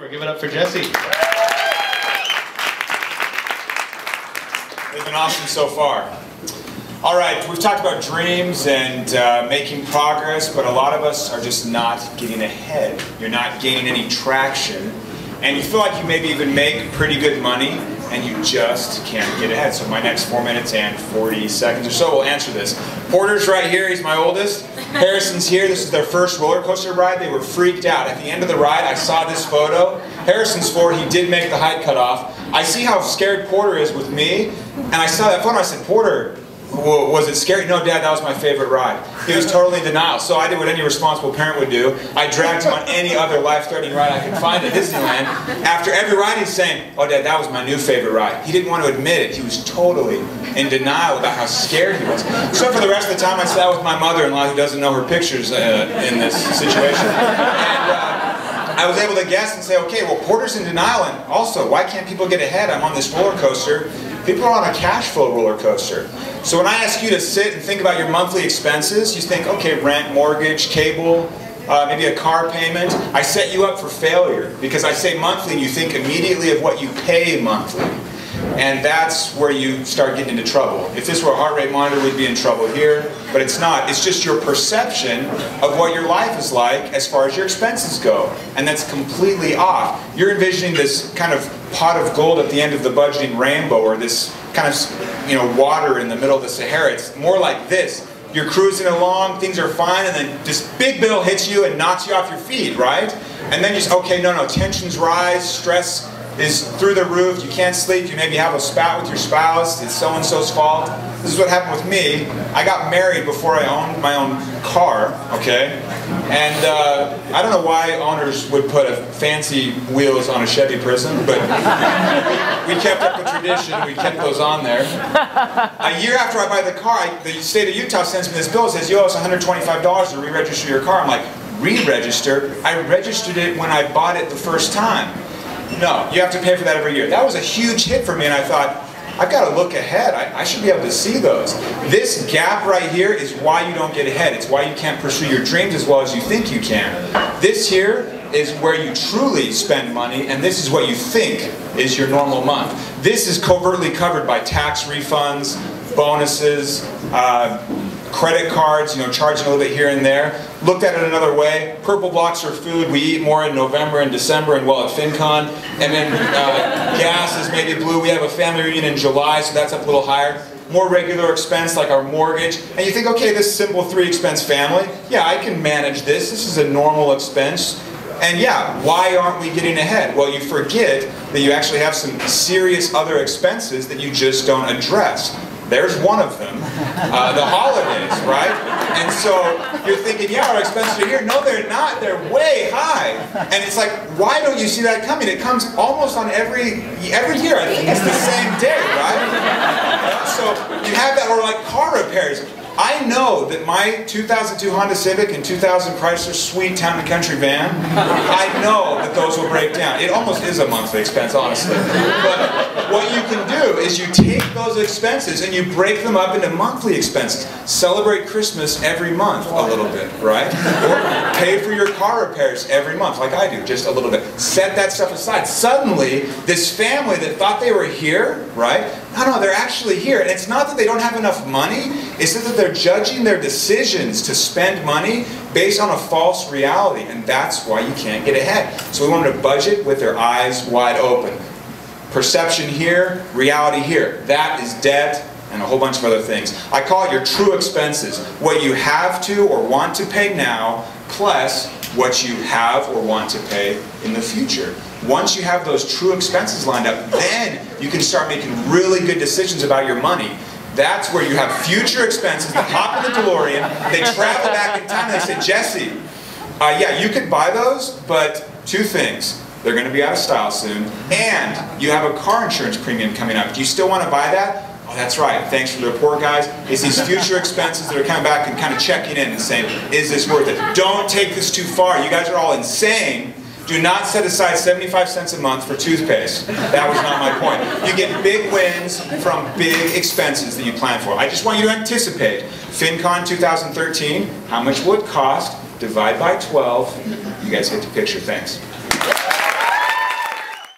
We're giving up for Jesse. They've been awesome so far. All right, we've talked about dreams and making progress, but a lot of us are just not getting ahead. You're not gaining any traction, and you feel like you maybe even make pretty good money, and you just can't get ahead. So my next 4 minutes and 40 seconds or so will answer this. Porter's right here, he's my oldest. Harrison's here, this is their first roller coaster ride. They were freaked out. At the end of the ride, I saw this photo. Harrison's 4, he did make the height cutoff. I see how scared Porter is with me, and I saw that photo, I said, Porter, was it scary? No, Dad, that was my favorite ride. He was totally in denial. So I did what any responsible parent would do. I dragged him on any other life-threatening ride I could find at Disneyland. After every ride, he's saying, oh, Dad, that was my new favorite ride. He didn't want to admit it. He was totally in denial about how scared he was. So for the rest of the time, I sat with my mother-in-law, who doesn't know her pictures in this situation. And I was able to guess and say, okay, well, Porter's in denial, and also, why can't people get ahead? I'm on this roller coaster. People are on a cash flow roller coaster. So when I ask you to sit and think about your monthly expenses, you think, okay, rent, mortgage, cable, maybe a car payment. I set you up for failure because I say monthly and you think immediately of what you pay monthly. And that's where you start getting into trouble. If this were a heart rate monitor, we'd be in trouble here, but it's not. It's just your perception of what your life is like as far as your expenses go. And that's completely off. You're envisioning this kind of pot of gold at the end of the budgeting rainbow, or this kind of, water in the middle of the Sahara. It's more like this. You're cruising along, things are fine, and then this big bill hits you and knocks you off your feet, right? And then you say, okay, no, tensions rise, stress is through the roof, you can't sleep, you maybe have a spat with your spouse, it's so-and-so's fault. This is what happened with me. I got married before I owned my own car, okay? And I don't know why owners would put fancy wheels on a Chevy Prison, but we kept up the tradition, we kept those on there. A year after I buy the car, the state of Utah sends me this bill that says, you owe us $125 to re-register your car. I'm like, re-register? I registered it when I bought it the first time. No, you have to pay for that every year. That was a huge hit for me, and I thought, I've got to look ahead. I should be able to see those. This gap right here is why you don't get ahead. It's why you can't pursue your dreams as well as you think you can. This here is where you truly spend money, and this is what you think is your normal month. This is covertly covered by tax refunds, bonuses, credit cards, charging a little bit here and there. Looked at it another way, purple blocks are food. We eat more in November and December and at FinCon. And then gas is maybe blue. We have a family reunion in July, so that's up a little higher. More regular expense like our mortgage. And you think, okay, this simple 3-expense family, yeah, I can manage this. This is a normal expense. And yeah, why aren't we getting ahead? Well, you forget that you actually have some serious other expenses that you just don't address. There's one of them, the holidays, right? And so you're thinking, yeah, our expenses are here. No, they're not. They're way high. And it's like, why don't you see that coming? It comes almost on every year. I think it's the same day, right? So you have that, or like car repairs. I know that my 2002 Honda Civic and 2000 Chrysler Sweet Town and Country van, I know that those will break down. It almost is a monthly expense, honestly. But what you can do is you take those expenses and you break them up into monthly expenses. Celebrate Christmas every month a little bit, right? Or pay for your car repairs every month, like I do, just a little bit. Set that stuff aside. Suddenly, this family that thought they were here, right? No, they're actually here. And it's not that they don't have enough money, it's that they're judging their decisions to spend money based on a false reality. And that's why you can't get ahead. So we want them to budget with their eyes wide open. Perception here, reality here. That is debt and a whole bunch of other things. I call it your true expenses. What you have to or want to pay now, plus what you have or want to pay in the future. Once you have those true expenses lined up, then you can start making really good decisions about your money. That's where you have future expenses that hop in the DeLorean, they travel back in time, and they say, Jesse, yeah, you could buy those, but two things. They're going to be out of style soon, and you have a car insurance premium coming up. Do you still want to buy that? Oh, that's right. Thanks for the report, guys. It's these future expenses that are coming back and kind of checking in and saying, is this worth it? Don't take this too far. You guys are all insane. Do not set aside 75 cents a month for toothpaste. That was not my point. You get big wins from big expenses that you plan for. I just want you to anticipate. FinCon 2013, how much would it cost? Divide by 12. You guys get the picture. Thanks.